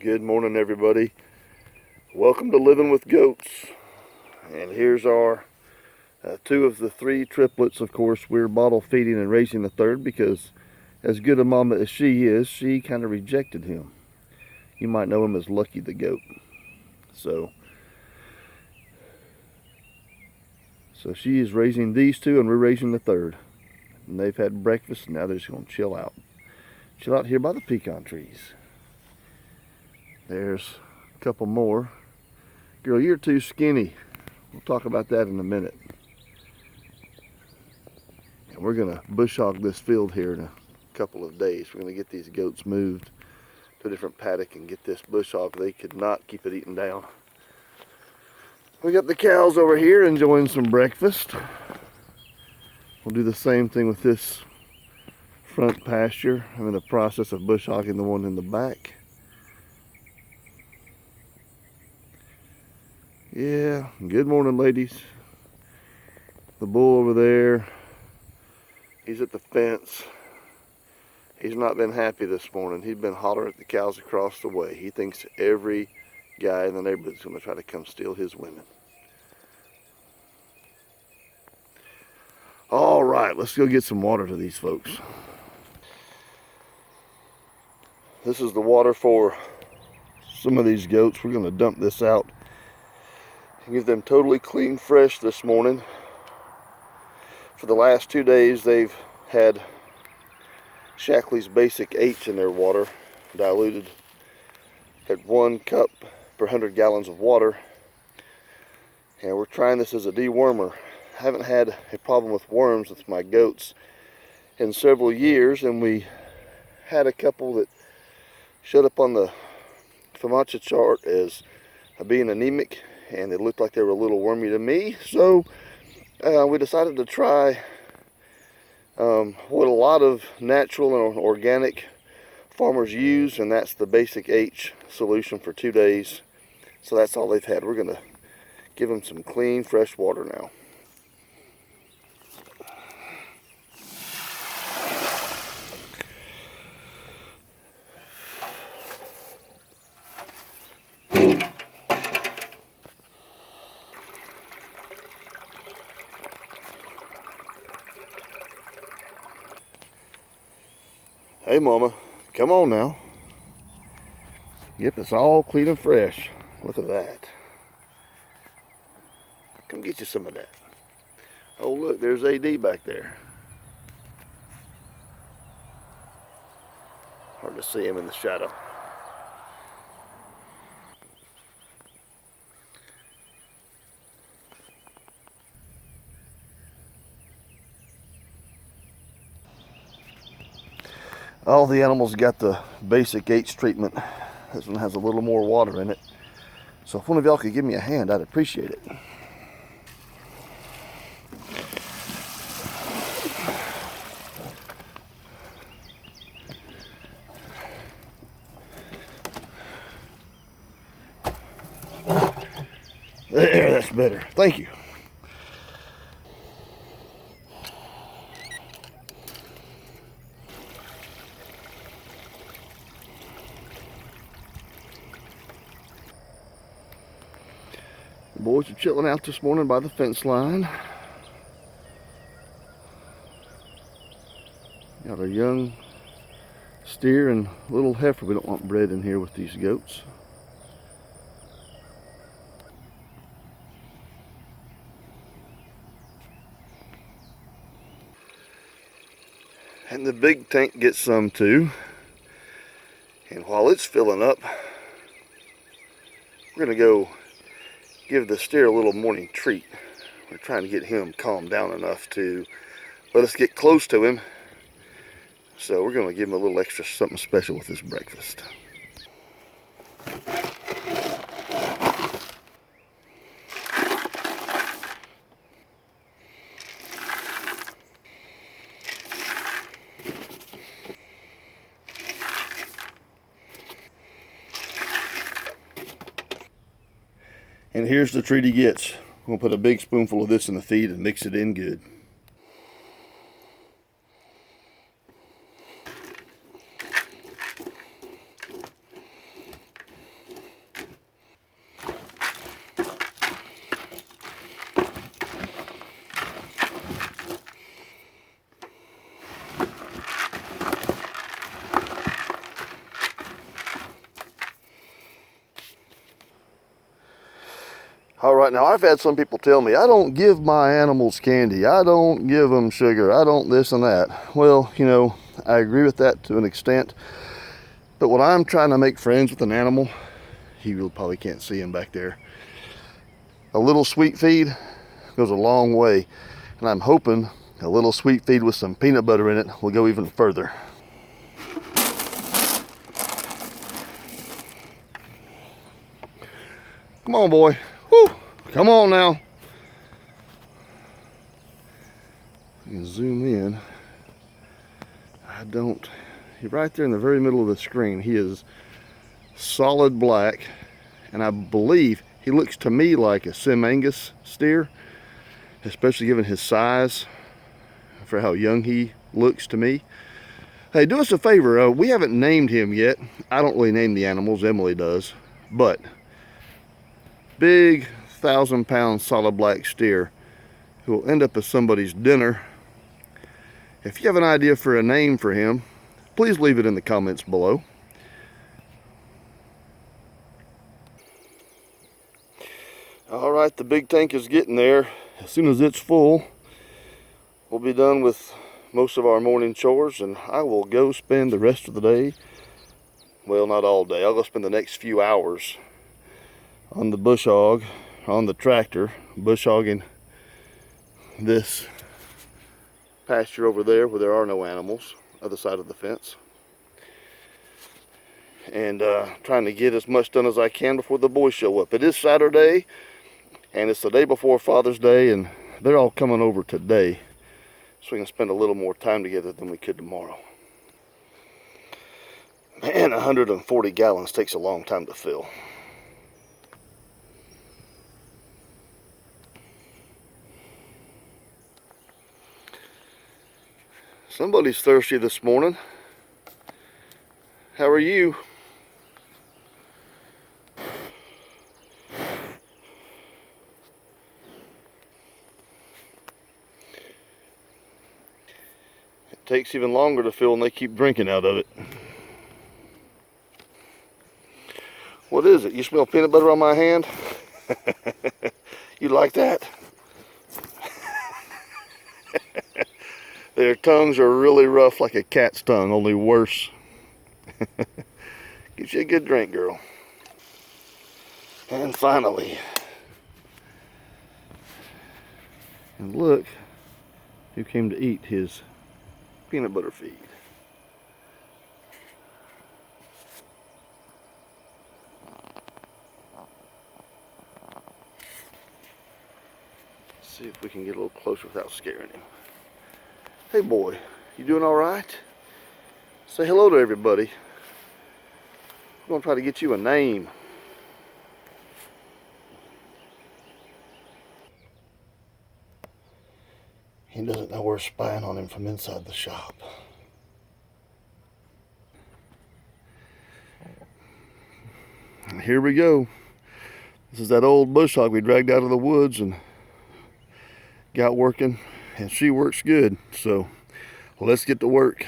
Good morning, everybody. Welcome to Living with Goats. And here's our two of the three triplets. Of course, we're bottle feeding and raising the third because, as good a mama as she is, she kind of rejected him. You might know him as Lucky the Goat. So she is raising these two, and we're raising the third. And they've had breakfast, and now they're just going to chill out. Chill out here by the pecan trees. There's a couple more. Girl, you're too skinny. We'll talk about that in a minute. And we're going to bush hog this field here in a couple of days. We're going to get these goats moved to a different paddock and get this bush hog. They could not keep it eaten down. We got the cows over here enjoying some breakfast. We'll do the same thing with this front pasture. I'm in the process of bush hogging the one in the back. Yeah, good morning, ladies. The bull over there, he's at the fence. He's not been happy this morning. He's been hollering at the cows across the way. He thinks every guy in the neighborhood is going to try to come steal his women. All right, let's go get some water to these folks. This is the water for some of these goats. We're going to dump this out and get them totally clean, fresh this morning. For the last 2 days, they've had Shaklee's Basic H in their water, diluted at 1 cup per 100 gallons of water. And we're trying this as a dewormer. I haven't had a problem with worms with my goats in several years, and we had a couple that showed up on the FEMA chart as being anemic, and it looked like they were a little wormy to me. So we decided to try what a lot of natural and organic farmers use, and that's the Basic H solution for 2 days. So that's all they've had. We're going to give them some clean, fresh water now. Hey, Mama, come on now. Yep, it's all clean and fresh. Look at that. Come get you some of that. Oh, look, there's AD back there. Hard to see him in the shadow. All the animals got the Basic H treatment. This one has a little more water in it. So if one of y'all could give me a hand, I'd appreciate it. There, that's better. Thank you. The boys are chilling out this morning by the fence line. Got a young steer and little heifer. We don't want bred in here with these goats. And the big tank gets some too. And while it's filling up, we're gonna go give the steer a little morning treat. We're trying to get him calmed down enough to let us get close to him. So we're gonna give him a little extra something special with this breakfast. And here's the treat he gets. We'll put a big spoonful of this in the feed and mix it in good. All right, now I've had some people tell me, I don't give my animals candy. I don't give them sugar. I don't this and that. Well, you know, I agree with that to an extent. But when I'm trying to make friends with an animal, you probably can't see him back there. A little sweet feed goes a long way. And I'm hoping a little sweet feed with some peanut butter in it will go even further. Come on, boy. Woo! Come on now. You can zoom in. He's right there in the very middle of the screen. He is solid black, and I believe he looks to me like a Sim Angus steer, especially given his size for how young he looks to me. Hey, do us a favor. We haven't named him yet. I don't really name the animals. Emily does. But big 1,000-pound solid black steer who will end up as somebody's dinner. If you have an idea for a name for him, please leave it in the comments below. All right, the big tank is getting there. As soon as it's full, we'll be done with most of our morning chores, and I will go spend the rest of the day, well, not all day, I'll go spend the next few hours on the bush hog, on the tractor, bush hogging this pasture over there where there are no animals, other side of the fence, and trying to get as much done as I can before the boys show up. It is Saturday, and it's the day before Father's Day, and they're all coming over today, so we can spend a little more time together than we could tomorrow. Man, 140 gallons takes a long time to fill. Somebody's thirsty this morning. How are you? It takes even longer to fill and they keep drinking out of it. What is it? You smell peanut butter on my hand? You like that? Their tongues are really rough like a cat's tongue, only worse. Gives you a good drink, girl. And finally, and look who came to eat his peanut butter feed. Let's see if we can get a little closer without scaring him. Hey boy, you doing all right? Say hello to everybody. I'm gonna try to get you a name. He doesn't know we're spying on him from inside the shop. And here we go. This is that old bush hog we dragged out of the woods and got working, and she works good. So let's get to work.